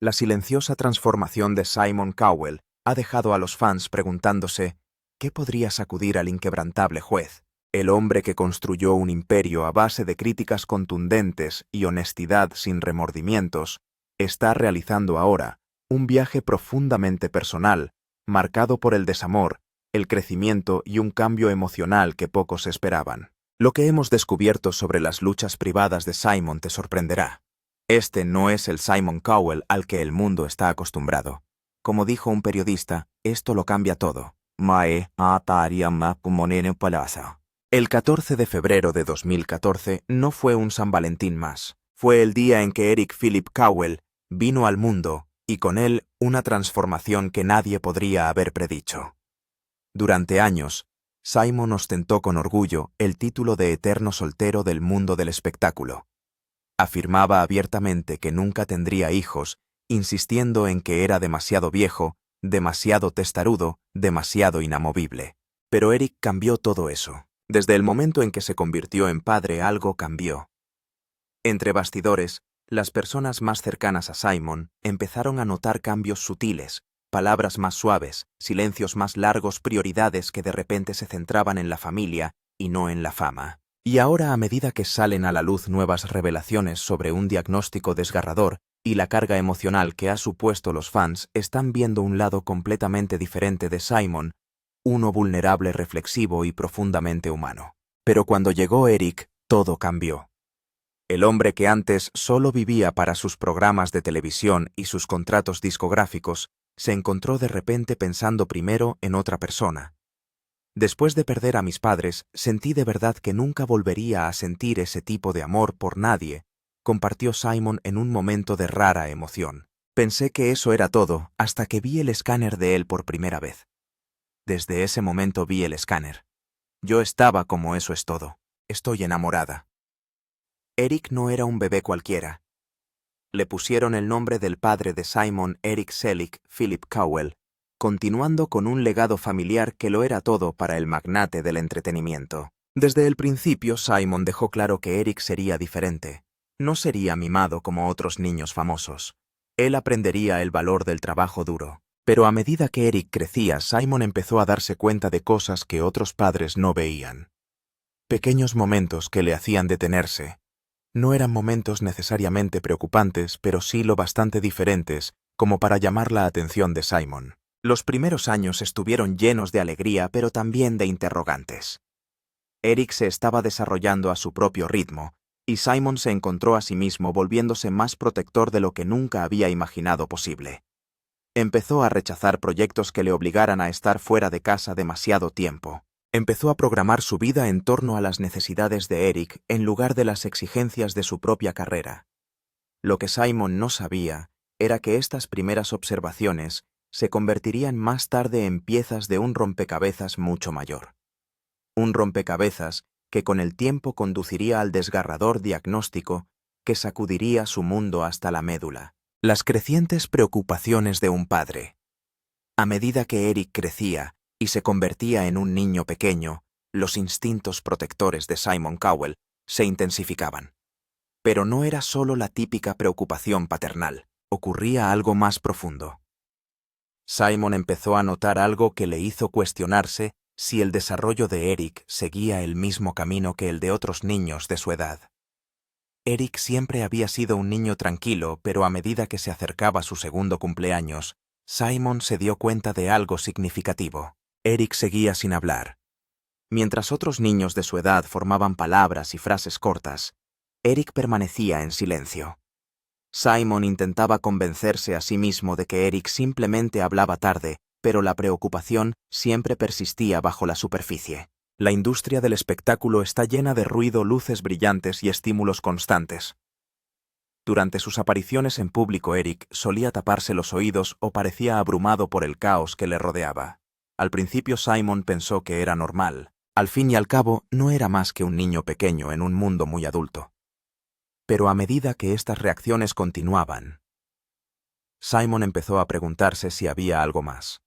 La silenciosa transformación de Simon Cowell ha dejado a los fans preguntándose ¿qué podría sacudir al inquebrantable juez? El hombre que construyó un imperio a base de críticas contundentes y honestidad sin remordimientos, está realizando ahora un viaje profundamente personal, marcado por el desamor, el crecimiento y un cambio emocional que pocos esperaban. Lo que hemos descubierto sobre las luchas privadas de Simon te sorprenderá. Este no es el Simon Cowell al que el mundo está acostumbrado. Como dijo un periodista, esto lo cambia todo. El 14 de febrero de 2014 no fue un San Valentín más. Fue el día en que Eric Philip Cowell vino al mundo y con él una transformación que nadie podría haber predicho. Durante años, Simon ostentó con orgullo el título de eterno soltero del mundo del espectáculo. Afirmaba abiertamente que nunca tendría hijos, insistiendo en que era demasiado viejo, demasiado testarudo, demasiado inamovible. Pero Eric cambió todo eso. Desde el momento en que se convirtió en padre, algo cambió. Entre bastidores, las personas más cercanas a Simon empezaron a notar cambios sutiles, palabras más suaves, silencios más largos, prioridades que de repente se centraban en la familia y no en la fama. Y ahora, a medida que salen a la luz nuevas revelaciones sobre un diagnóstico desgarrador y la carga emocional que ha supuesto los fans, están viendo un lado completamente diferente de Simon, uno vulnerable, reflexivo y profundamente humano. Pero cuando llegó Eric, todo cambió. El hombre que antes solo vivía para sus programas de televisión y sus contratos discográficos, se encontró de repente pensando primero en otra persona. Después de perder a mis padres, sentí de verdad que nunca volvería a sentir ese tipo de amor por nadie, compartió Simon en un momento de rara emoción. Pensé que eso era todo, hasta que vi el escáner de él por primera vez. Desde ese momento vi el escáner. Yo estaba como eso es todo. Estoy enamorada. Eric no era un bebé cualquiera. Le pusieron el nombre del padre de Simon, Eric Selig, Philip Cowell, continuando con un legado familiar que lo era todo para el magnate del entretenimiento. Desde el principio, Simon dejó claro que Eric sería diferente. No sería mimado como otros niños famosos. Él aprendería el valor del trabajo duro. Pero a medida que Eric crecía, Simon empezó a darse cuenta de cosas que otros padres no veían. Pequeños momentos que le hacían detenerse. No eran momentos necesariamente preocupantes, pero sí lo bastante diferentes como para llamar la atención de Simon. Los primeros años estuvieron llenos de alegría, pero también de interrogantes. Eric se estaba desarrollando a su propio ritmo, y Simon se encontró a sí mismo volviéndose más protector de lo que nunca había imaginado posible. Empezó a rechazar proyectos que le obligaran a estar fuera de casa demasiado tiempo. Empezó a programar su vida en torno a las necesidades de Eric en lugar de las exigencias de su propia carrera. Lo que Simon no sabía era que estas primeras observaciones se convertirían más tarde en piezas de un rompecabezas mucho mayor. Un rompecabezas que con el tiempo conduciría al desgarrador diagnóstico que sacudiría su mundo hasta la médula. Las crecientes preocupaciones de un padre. A medida que Eric crecía y se convertía en un niño pequeño, los instintos protectores de Simon Cowell se intensificaban. Pero no era solo la típica preocupación paternal, ocurría algo más profundo. Simon empezó a notar algo que le hizo cuestionarse si el desarrollo de Eric seguía el mismo camino que el de otros niños de su edad. Eric siempre había sido un niño tranquilo, pero a medida que se acercaba su segundo cumpleaños, Simon se dio cuenta de algo significativo. Eric seguía sin hablar. Mientras otros niños de su edad formaban palabras y frases cortas, Eric permanecía en silencio. Simon intentaba convencerse a sí mismo de que Eric simplemente hablaba tarde, pero la preocupación siempre persistía bajo la superficie. La industria del espectáculo está llena de ruido, luces brillantes y estímulos constantes. Durante sus apariciones en público, Eric solía taparse los oídos o parecía abrumado por el caos que le rodeaba. Al principio Simon pensó que era normal. Al fin y al cabo, no era más que un niño pequeño en un mundo muy adulto. Pero a medida que estas reacciones continuaban, Simon empezó a preguntarse si había algo más.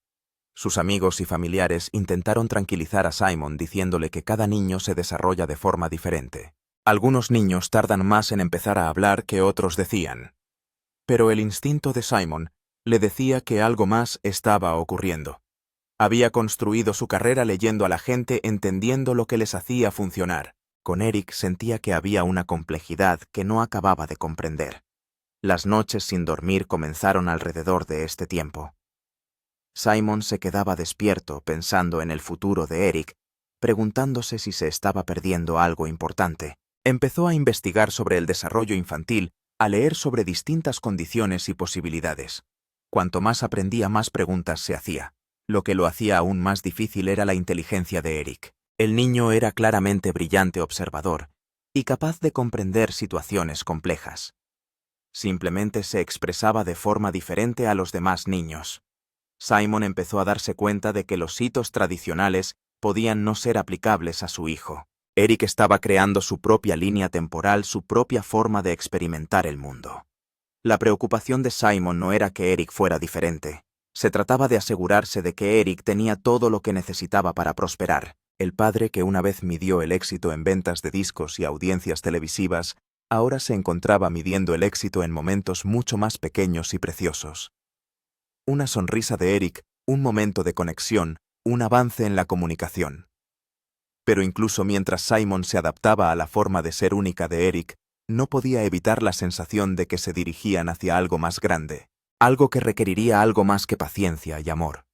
Sus amigos y familiares intentaron tranquilizar a Simon diciéndole que cada niño se desarrolla de forma diferente. Algunos niños tardan más en empezar a hablar que otros, decían. Pero el instinto de Simon le decía que algo más estaba ocurriendo. Había construido su carrera leyendo a la gente, entendiendo lo que les hacía funcionar. Con Eric sentía que había una complejidad que no acababa de comprender. Las noches sin dormir comenzaron alrededor de este tiempo. Simon se quedaba despierto pensando en el futuro de Eric, preguntándose si se estaba perdiendo algo importante. Empezó a investigar sobre el desarrollo infantil, a leer sobre distintas condiciones y posibilidades. Cuanto más aprendía, más preguntas se hacía. Lo que lo hacía aún más difícil era la inteligencia de Eric. El niño era claramente brillante observador y capaz de comprender situaciones complejas. Simplemente se expresaba de forma diferente a los demás niños. Simon empezó a darse cuenta de que los hitos tradicionales podían no ser aplicables a su hijo. Eric estaba creando su propia línea temporal, su propia forma de experimentar el mundo. La preocupación de Simon no era que Eric fuera diferente. Se trataba de asegurarse de que Eric tenía todo lo que necesitaba para prosperar. El padre que una vez midió el éxito en ventas de discos y audiencias televisivas, ahora se encontraba midiendo el éxito en momentos mucho más pequeños y preciosos. Una sonrisa de Eric, un momento de conexión, un avance en la comunicación. Pero incluso mientras Simon se adaptaba a la forma de ser única de Eric, no podía evitar la sensación de que se dirigían hacia algo más grande, algo que requeriría algo más que paciencia y amor,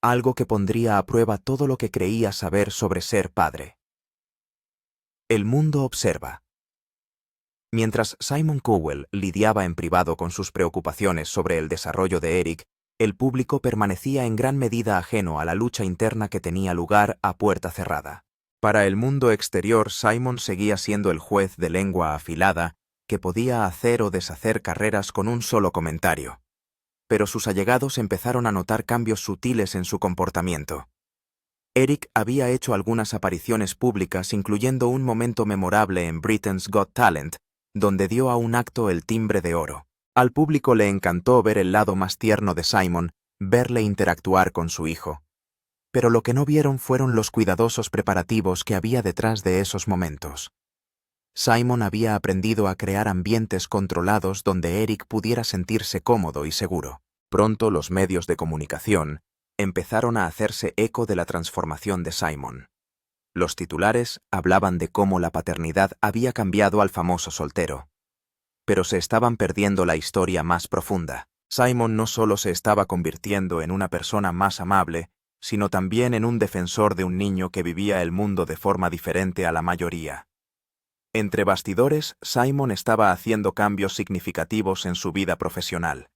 algo que pondría a prueba todo lo que creía saber sobre ser padre. El mundo observa. Mientras Simon Cowell lidiaba en privado con sus preocupaciones sobre el desarrollo de Eric, el público permanecía en gran medida ajeno a la lucha interna que tenía lugar a puerta cerrada. Para el mundo exterior, Simon seguía siendo el juez de lengua afilada que podía hacer o deshacer carreras con un solo comentario. Pero sus allegados empezaron a notar cambios sutiles en su comportamiento. Eric había hecho algunas apariciones públicas, incluyendo un momento memorable en Britain's Got Talent, donde dio a un acto el timbre de oro. Al público le encantó ver el lado más tierno de Simon, verle interactuar con su hijo. Pero lo que no vieron fueron los cuidadosos preparativos que había detrás de esos momentos. Simon había aprendido a crear ambientes controlados donde Eric pudiera sentirse cómodo y seguro. Pronto los medios de comunicación empezaron a hacerse eco de la transformación de Simon. Los titulares hablaban de cómo la paternidad había cambiado al famoso soltero. Pero se estaban perdiendo la historia más profunda. Simon no solo se estaba convirtiendo en una persona más amable, sino también en un defensor de un niño que vivía el mundo de forma diferente a la mayoría. Entre bastidores, Simon estaba haciendo cambios significativos en su vida profesional.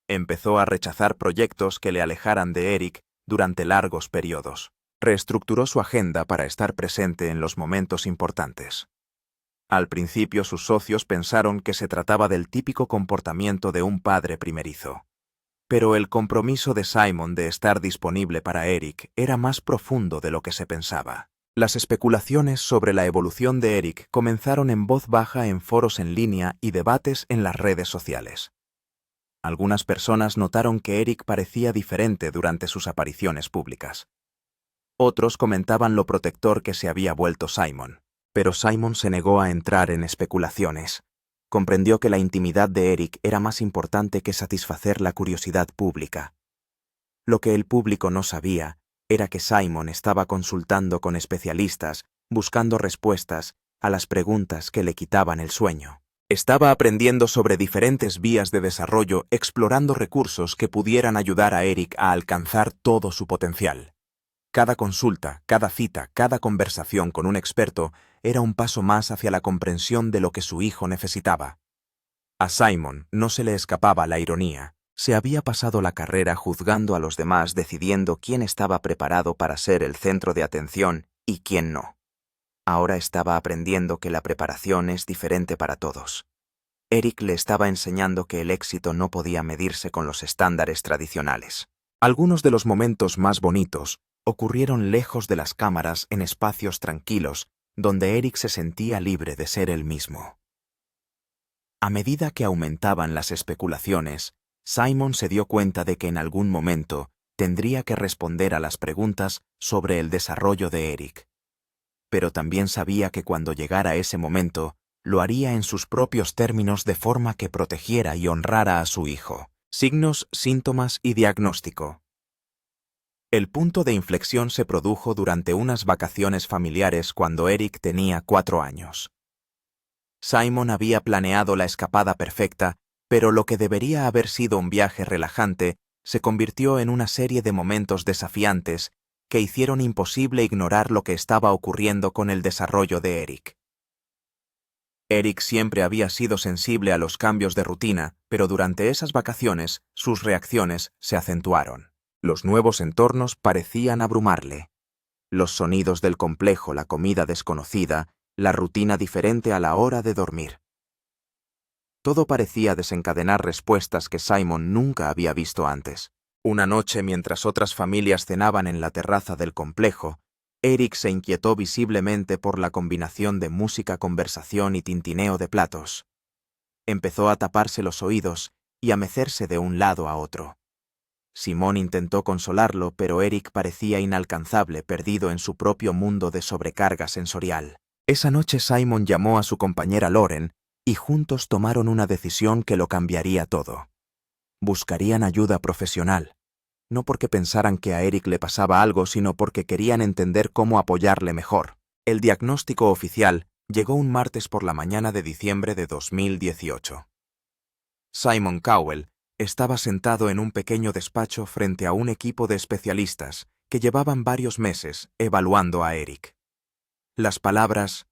Empezó a rechazar proyectos que le alejaran de Eric durante largos periodos. Reestructuró su agenda para estar presente en los momentos importantes. Al principio sus socios pensaron que se trataba del típico comportamiento de un padre primerizo. Pero el compromiso de Simon de estar disponible para Eric era más profundo de lo que se pensaba. Las especulaciones sobre la evolución de Eric comenzaron en voz baja en foros en línea y debates en las redes sociales. Algunas personas notaron que Eric parecía diferente durante sus apariciones públicas. Otros comentaban lo protector que se había vuelto Simon. Pero Simon se negó a entrar en especulaciones. Comprendió que la intimidad de Eric era más importante que satisfacer la curiosidad pública. Lo que el público no sabía era que Simon estaba consultando con especialistas, buscando respuestas a las preguntas que le quitaban el sueño. Estaba aprendiendo sobre diferentes vías de desarrollo, explorando recursos que pudieran ayudar a Eric a alcanzar todo su potencial. Cada consulta, cada cita, cada conversación con un experto era un paso más hacia la comprensión de lo que su hijo necesitaba. A Simon no se le escapaba la ironía. Se había pasado la carrera juzgando a los demás, decidiendo quién estaba preparado para ser el centro de atención y quién no. Ahora estaba aprendiendo que la preparación es diferente para todos. Eric le estaba enseñando que el éxito no podía medirse con los estándares tradicionales. Algunos de los momentos más bonitos ocurrieron lejos de las cámaras, en espacios tranquilos, donde Eric se sentía libre de ser él mismo. A medida que aumentaban las especulaciones, Simon se dio cuenta de que en algún momento tendría que responder a las preguntas sobre el desarrollo de Eric. Pero también sabía que cuando llegara ese momento, lo haría en sus propios términos de forma que protegiera y honrara a su hijo. Signos, síntomas y diagnóstico. El punto de inflexión se produjo durante unas vacaciones familiares cuando Eric tenía 4 años. Simon había planeado la escapada perfecta, pero lo que debería haber sido un viaje relajante se convirtió en una serie de momentos desafiantes que hicieron imposible ignorar lo que estaba ocurriendo con el desarrollo de Eric. Eric siempre había sido sensible a los cambios de rutina, pero durante esas vacaciones sus reacciones se acentuaron. Los nuevos entornos parecían abrumarle. Los sonidos del complejo, la comida desconocida, la rutina diferente a la hora de dormir. Todo parecía desencadenar respuestas que Simon nunca había visto antes. Una noche, mientras otras familias cenaban en la terraza del complejo, Eric se inquietó visiblemente por la combinación de música, conversación y tintineo de platos. Empezó a taparse los oídos y a mecerse de un lado a otro. Simón intentó consolarlo, pero Eric parecía inalcanzable, perdido en su propio mundo de sobrecarga sensorial. Esa noche Simon llamó a su compañera Lauren y juntos tomaron una decisión que lo cambiaría todo. Buscarían ayuda profesional. No porque pensaran que a Eric le pasaba algo, sino porque querían entender cómo apoyarle mejor. El diagnóstico oficial llegó un martes por la mañana de diciembre de 2018. Simon Cowell estaba sentado en un pequeño despacho frente a un equipo de especialistas que llevaban varios meses evaluando a Eric. Las palabras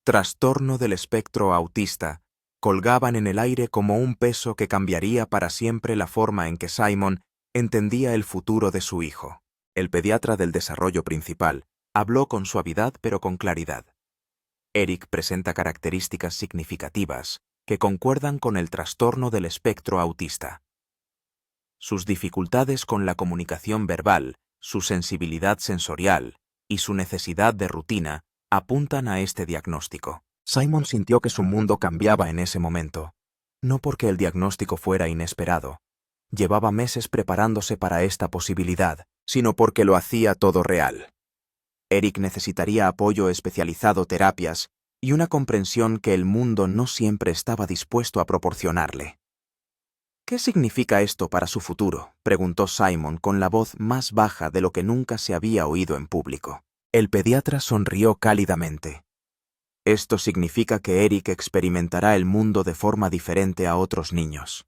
«trastorno del espectro autista» colgaban en el aire como un peso que cambiaría para siempre la forma en que Simon entendía el futuro de su hijo. El pediatra del desarrollo principal habló con suavidad pero con claridad. Eric presenta características significativas que concuerdan con el trastorno del espectro autista. Sus dificultades con la comunicación verbal, su sensibilidad sensorial y su necesidad de rutina apuntan a este diagnóstico. Simon sintió que su mundo cambiaba en ese momento, no porque el diagnóstico fuera inesperado. Llevaba meses preparándose para esta posibilidad, sino porque lo hacía todo real. Eric necesitaría apoyo especializado, terapias y una comprensión que el mundo no siempre estaba dispuesto a proporcionarle. ¿Qué significa esto para su futuro?, preguntó Simon con la voz más baja de lo que nunca se había oído en público. El pediatra sonrió cálidamente. Esto significa que Eric experimentará el mundo de forma diferente a otros niños.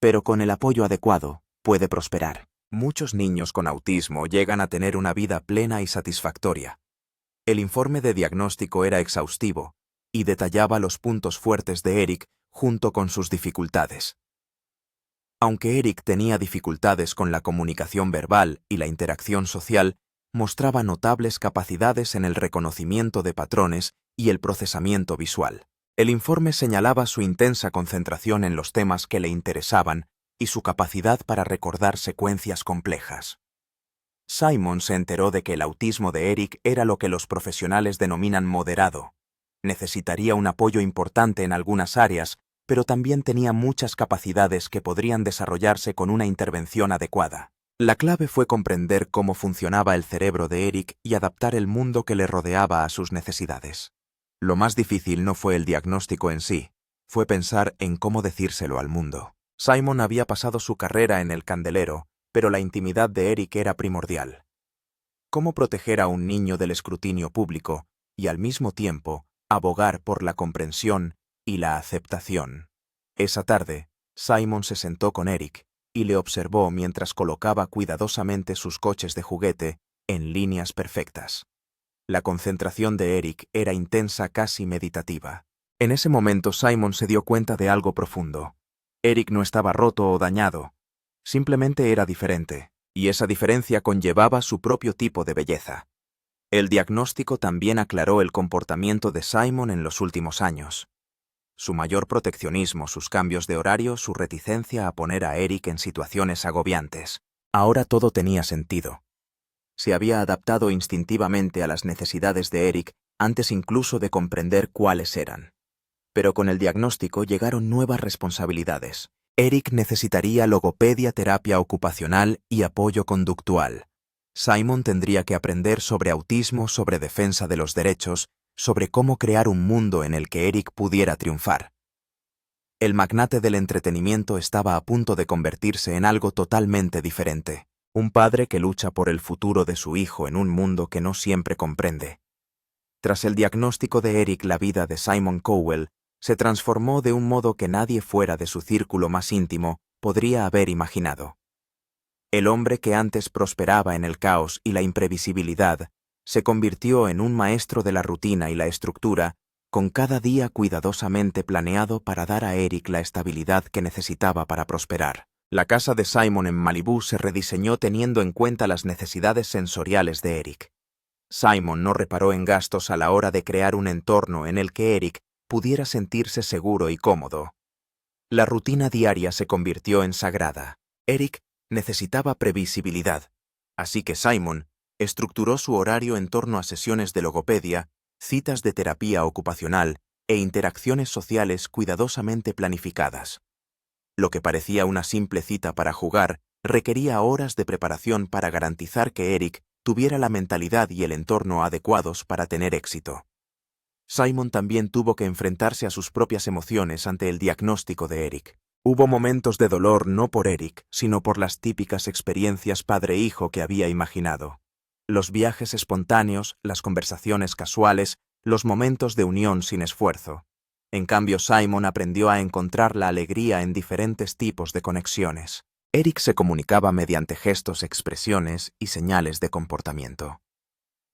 Pero con el apoyo adecuado, puede prosperar. Muchos niños con autismo llegan a tener una vida plena y satisfactoria. El informe de diagnóstico era exhaustivo y detallaba los puntos fuertes de Eric junto con sus dificultades. Aunque Eric tenía dificultades con la comunicación verbal y la interacción social, mostraba notables capacidades en el reconocimiento de patrones y el procesamiento visual. El informe señalaba su intensa concentración en los temas que le interesaban y su capacidad para recordar secuencias complejas. Simon se enteró de que el autismo de Eric era lo que los profesionales denominan moderado. Necesitaría un apoyo importante en algunas áreas, pero también tenía muchas capacidades que podrían desarrollarse con una intervención adecuada. La clave fue comprender cómo funcionaba el cerebro de Eric y adaptar el mundo que le rodeaba a sus necesidades. Lo más difícil no fue el diagnóstico en sí, fue pensar en cómo decírselo al mundo. Simon había pasado su carrera en el candelero, pero la intimidad de Eric era primordial. ¿Cómo proteger a un niño del escrutinio público y al mismo tiempo abogar por la comprensión y la aceptación? Esa tarde, Simon se sentó con Eric y le observó mientras colocaba cuidadosamente sus coches de juguete en líneas perfectas. La concentración de Eric era intensa, casi meditativa. En ese momento Simon se dio cuenta de algo profundo. Eric no estaba roto o dañado, simplemente era diferente, y esa diferencia conllevaba su propio tipo de belleza. El diagnóstico también aclaró el comportamiento de Simon en los últimos años. Su mayor proteccionismo, sus cambios de horario, su reticencia a poner a Eric en situaciones agobiantes. Ahora todo tenía sentido. Se había adaptado instintivamente a las necesidades de Eric antes incluso de comprender cuáles eran. Pero con el diagnóstico llegaron nuevas responsabilidades. Eric necesitaría logopedia, terapia ocupacional y apoyo conductual. Simon tendría que aprender sobre autismo, sobre defensa de los derechos, sobre cómo crear un mundo en el que Eric pudiera triunfar. El magnate del entretenimiento estaba a punto de convertirse en algo totalmente diferente, un padre que lucha por el futuro de su hijo en un mundo que no siempre comprende. Tras el diagnóstico de Eric, la vida de Simon Cowell se transformó de un modo que nadie fuera de su círculo más íntimo podría haber imaginado. El hombre que antes prosperaba en el caos y la imprevisibilidad se convirtió en un maestro de la rutina y la estructura, con cada día cuidadosamente planeado para dar a Eric la estabilidad que necesitaba para prosperar. La casa de Simon en Malibú se rediseñó teniendo en cuenta las necesidades sensoriales de Eric. Simon no reparó en gastos a la hora de crear un entorno en el que Eric pudiera sentirse seguro y cómodo. La rutina diaria se convirtió en sagrada. Eric necesitaba previsibilidad, así que Simon estructuró su horario en torno a sesiones de logopedia, citas de terapia ocupacional e interacciones sociales cuidadosamente planificadas. Lo que parecía una simple cita para jugar requería horas de preparación para garantizar que Eric tuviera la mentalidad y el entorno adecuados para tener éxito. Simon también tuvo que enfrentarse a sus propias emociones ante el diagnóstico de Eric. Hubo momentos de dolor no por Eric, sino por las típicas experiencias padre-hijo que había imaginado. Los viajes espontáneos, las conversaciones casuales, los momentos de unión sin esfuerzo. En cambio, Simon aprendió a encontrar la alegría en diferentes tipos de conexiones. Eric se comunicaba mediante gestos, expresiones y señales de comportamiento.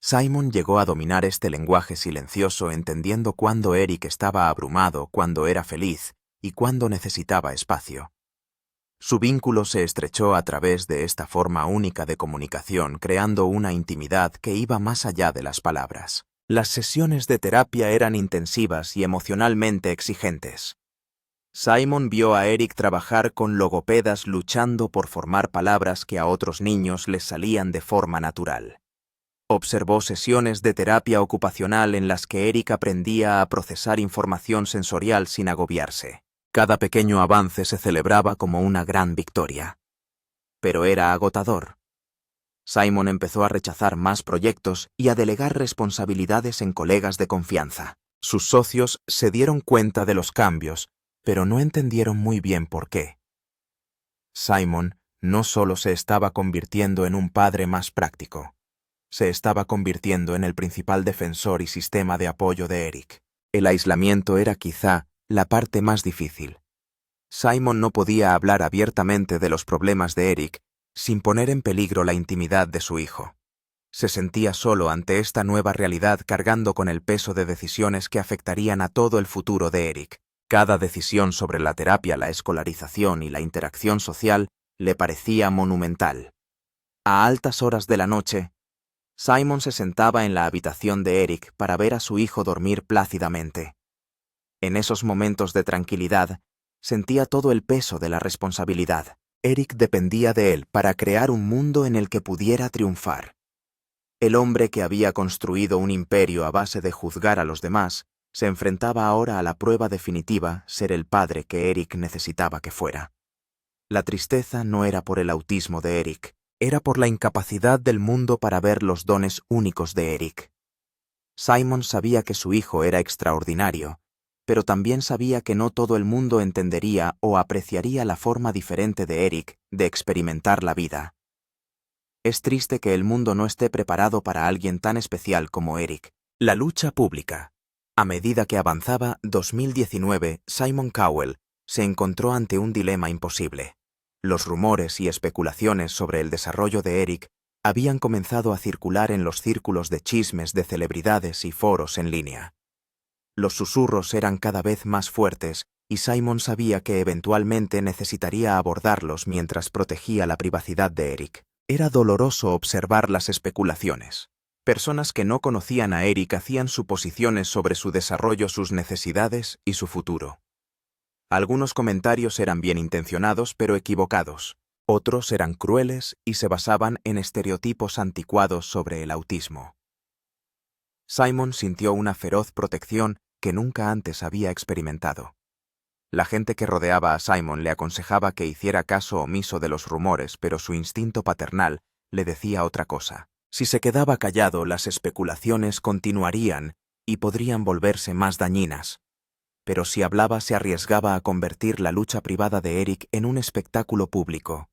Simon llegó a dominar este lenguaje silencioso entendiendo cuándo Eric estaba abrumado, cuándo era feliz y cuándo necesitaba espacio. Su vínculo se estrechó a través de esta forma única de comunicación, creando una intimidad que iba más allá de las palabras. Las sesiones de terapia eran intensivas y emocionalmente exigentes. Simon vio a Eric trabajar con logopedas luchando por formar palabras que a otros niños les salían de forma natural. Observó sesiones de terapia ocupacional en las que Eric aprendía a procesar información sensorial sin agobiarse. Cada pequeño avance se celebraba como una gran victoria. Pero era agotador. Simon empezó a rechazar más proyectos y a delegar responsabilidades en colegas de confianza. Sus socios se dieron cuenta de los cambios, pero no entendieron muy bien por qué. Simon no solo se estaba convirtiendo en un padre más práctico, se estaba convirtiendo en el principal defensor y sistema de apoyo de Eric. El aislamiento era quizá la parte más difícil. Simon no podía hablar abiertamente de los problemas de Eric sin poner en peligro la intimidad de su hijo. Se sentía solo ante esta nueva realidad, cargando con el peso de decisiones que afectarían a todo el futuro de Eric. Cada decisión sobre la terapia, la escolarización y la interacción social le parecía monumental. A altas horas de la noche, Simon se sentaba en la habitación de Eric para ver a su hijo dormir plácidamente. En esos momentos de tranquilidad, sentía todo el peso de la responsabilidad. Eric dependía de él para crear un mundo en el que pudiera triunfar. El hombre que había construido un imperio a base de juzgar a los demás, se enfrentaba ahora a la prueba definitiva: ser el padre que Eric necesitaba que fuera. La tristeza no era por el autismo de Eric, era por la incapacidad del mundo para ver los dones únicos de Eric. Simon sabía que su hijo era extraordinario, pero también sabía que no todo el mundo entendería o apreciaría la forma diferente de Eric de experimentar la vida. Es triste que el mundo no esté preparado para alguien tan especial como Eric. La lucha pública. A medida que avanzaba 2019, Simon Cowell se encontró ante un dilema imposible. Los rumores y especulaciones sobre el desarrollo de Eric habían comenzado a circular en los círculos de chismes de celebridades y foros en línea. Los susurros eran cada vez más fuertes y Simon sabía que eventualmente necesitaría abordarlos mientras protegía la privacidad de Eric. Era doloroso observar las especulaciones. Personas que no conocían a Eric hacían suposiciones sobre su desarrollo, sus necesidades y su futuro. Algunos comentarios eran bien intencionados pero equivocados. Otros eran crueles y se basaban en estereotipos anticuados sobre el autismo. Simon sintió una feroz protección que nunca antes había experimentado. La gente que rodeaba a Simon le aconsejaba que hiciera caso omiso de los rumores, pero su instinto paternal le decía otra cosa. Si se quedaba callado, las especulaciones continuarían y podrían volverse más dañinas. Pero si hablaba se arriesgaba a convertir la lucha privada de Eric en un espectáculo público.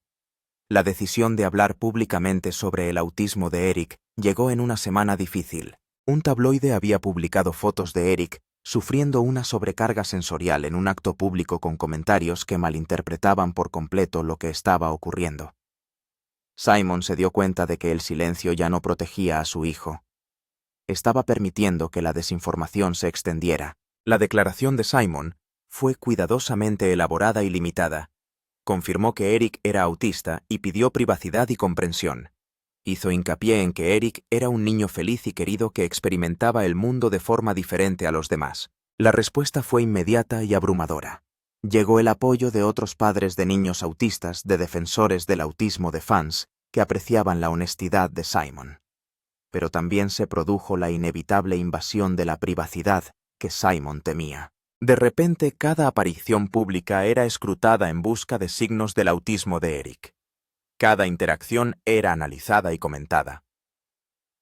La decisión de hablar públicamente sobre el autismo de Eric llegó en una semana difícil. Un tabloide había publicado fotos de Eric sufriendo una sobrecarga sensorial en un acto público con comentarios que malinterpretaban por completo lo que estaba ocurriendo. Simon se dio cuenta de que el silencio ya no protegía a su hijo. Estaba permitiendo que la desinformación se extendiera. La declaración de Simon fue cuidadosamente elaborada y limitada. Confirmó que Eric era autista y pidió privacidad y comprensión. Hizo hincapié en que Eric era un niño feliz y querido que experimentaba el mundo de forma diferente a los demás. La respuesta fue inmediata y abrumadora. Llegó el apoyo de otros padres de niños autistas, de defensores del autismo, de fans, que apreciaban la honestidad de Simon. Pero también se produjo la inevitable invasión de la privacidad que Simon temía. De repente, cada aparición pública era escrutada en busca de signos del autismo de Eric. Cada interacción era analizada y comentada.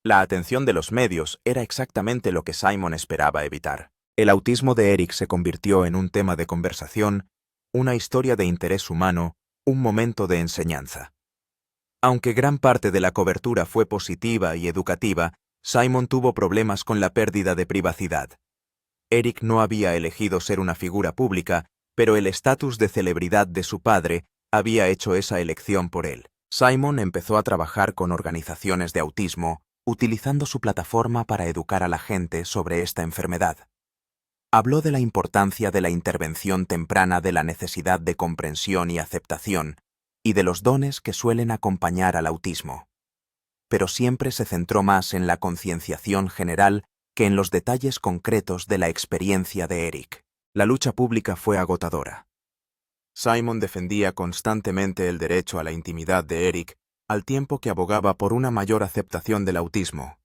La atención de los medios era exactamente lo que Simon esperaba evitar. El autismo de Eric se convirtió en un tema de conversación, una historia de interés humano, un momento de enseñanza. Aunque gran parte de la cobertura fue positiva y educativa, Simon tuvo problemas con la pérdida de privacidad. Eric no había elegido ser una figura pública, pero el estatus de celebridad de su padre había hecho esa elección por él. Simon empezó a trabajar con organizaciones de autismo, utilizando su plataforma para educar a la gente sobre esta enfermedad. Habló de la importancia de la intervención temprana, de la necesidad de comprensión y aceptación, y de los dones que suelen acompañar al autismo. Pero siempre se centró más en la concienciación general que en los detalles concretos de la experiencia de Eric. La lucha pública fue agotadora. Simon defendía constantemente el derecho a la intimidad de Eric, al tiempo que abogaba por una mayor aceptación del autismo.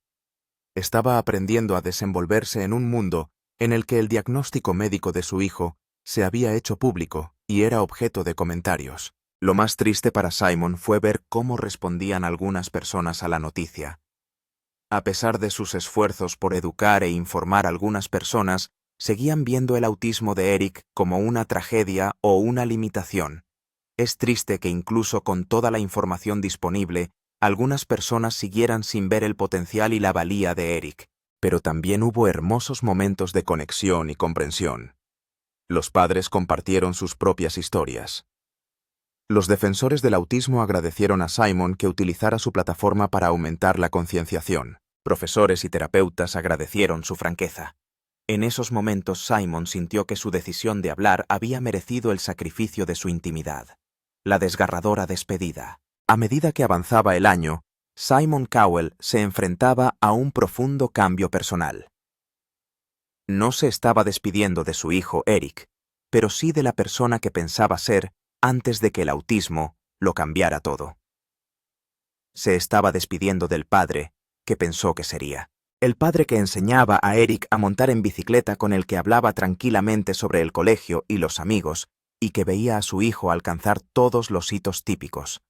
Estaba aprendiendo a desenvolverse en un mundo en el que el diagnóstico médico de su hijo se había hecho público y era objeto de comentarios. Lo más triste para Simon fue ver cómo respondían algunas personas a la noticia. A pesar de sus esfuerzos por educar e informar, algunas personas seguían viendo el autismo de Eric como una tragedia o una limitación. Es triste que incluso con toda la información disponible, algunas personas siguieran sin ver el potencial y la valía de Eric. Pero también hubo hermosos momentos de conexión y comprensión. Los padres compartieron sus propias historias. Los defensores del autismo agradecieron a Simon que utilizara su plataforma para aumentar la concienciación. Profesores y terapeutas agradecieron su franqueza. En esos momentos Simon sintió que su decisión de hablar había merecido el sacrificio de su intimidad. La desgarradora despedida. A medida que avanzaba el año, Simon Cowell se enfrentaba a un profundo cambio personal. No se estaba despidiendo de su hijo Eric, pero sí de la persona que pensaba ser antes de que el autismo lo cambiara todo. Se estaba despidiendo del padre que pensó que sería. El padre que enseñaba a Eric a montar en bicicleta, con el que hablaba tranquilamente sobre el colegio y los amigos, y que veía a su hijo alcanzar todos los hitos típicos.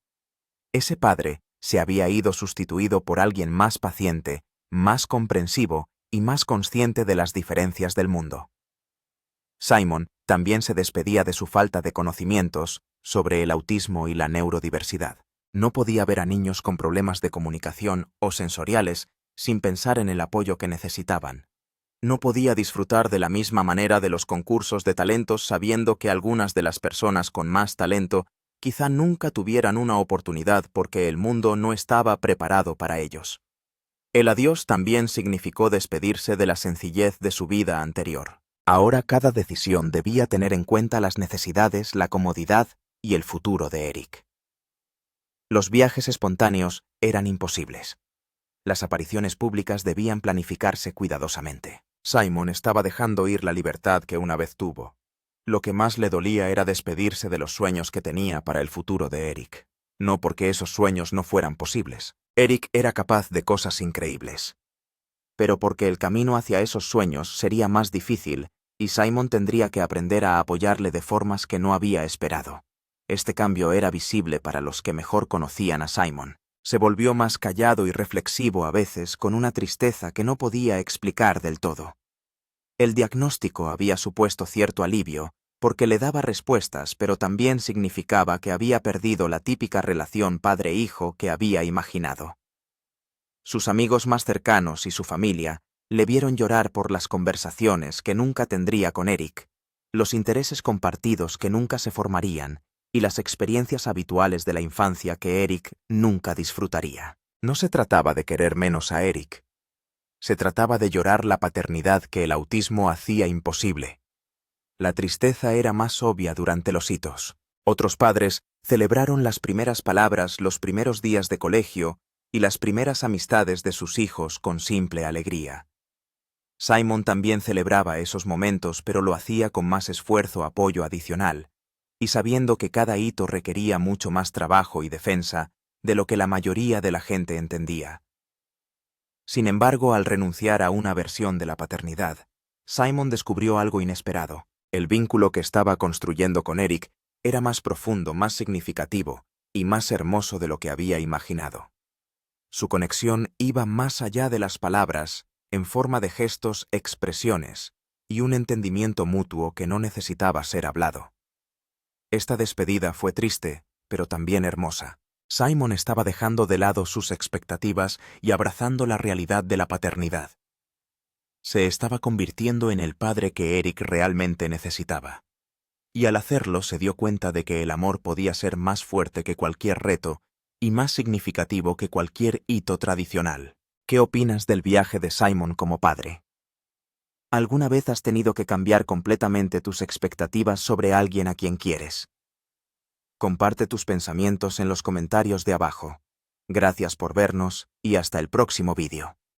Ese padre se había ido sustituido por alguien más paciente, más comprensivo y más consciente de las diferencias del mundo. Simon también se despedía de su falta de conocimientos sobre el autismo y la neurodiversidad. No podía ver a niños con problemas de comunicación o sensoriales sin pensar en el apoyo que necesitaban. No podía disfrutar de la misma manera de los concursos de talentos, sabiendo que algunas de las personas con más talento quizá nunca tuvieran una oportunidad porque el mundo no estaba preparado para ellos. El adiós también significó despedirse de la sencillez de su vida anterior. Ahora cada decisión debía tener en cuenta las necesidades, la comodidad y el futuro de Eric. Los viajes espontáneos eran imposibles. Las apariciones públicas debían planificarse cuidadosamente. Simon estaba dejando ir la libertad que una vez tuvo. Lo que más le dolía era despedirse de los sueños que tenía para el futuro de Eric. No porque esos sueños no fueran posibles. Eric era capaz de cosas increíbles. Pero porque el camino hacia esos sueños sería más difícil y Simon tendría que aprender a apoyarle de formas que no había esperado. Este cambio era visible para los que mejor conocían a Simon. Se volvió más callado y reflexivo a veces, con una tristeza que no podía explicar del todo. El diagnóstico había supuesto cierto alivio, porque le daba respuestas, pero también significaba que había perdido la típica relación padre-hijo que había imaginado. Sus amigos más cercanos y su familia le vieron llorar por las conversaciones que nunca tendría con Eric, los intereses compartidos que nunca se formarían y las experiencias habituales de la infancia que Eric nunca disfrutaría. No se trataba de querer menos a Eric. Se trataba de llorar la paternidad que el autismo hacía imposible. La tristeza era más obvia durante los hitos. Otros padres celebraron las primeras palabras, los primeros días de colegio y las primeras amistades de sus hijos con simple alegría. Simon también celebraba esos momentos, pero lo hacía con más esfuerzo, apoyo adicional, y sabiendo que cada hito requería mucho más trabajo y defensa de lo que la mayoría de la gente entendía. Sin embargo, al renunciar a una versión de la paternidad, Simon descubrió algo inesperado. El vínculo que estaba construyendo con Eric era más profundo, más significativo y más hermoso de lo que había imaginado. Su conexión iba más allá de las palabras, en forma de gestos, expresiones y un entendimiento mutuo que no necesitaba ser hablado. Esta despedida fue triste, pero también hermosa. Simon estaba dejando de lado sus expectativas y abrazando la realidad de la paternidad. Se estaba convirtiendo en el padre que Eric realmente necesitaba. Y al hacerlo se dio cuenta de que el amor podía ser más fuerte que cualquier reto y más significativo que cualquier hito tradicional. ¿Qué opinas del viaje de Simon como padre? ¿Alguna vez has tenido que cambiar completamente tus expectativas sobre alguien a quien quieres? Comparte tus pensamientos en los comentarios de abajo. Gracias por vernos y hasta el próximo vídeo.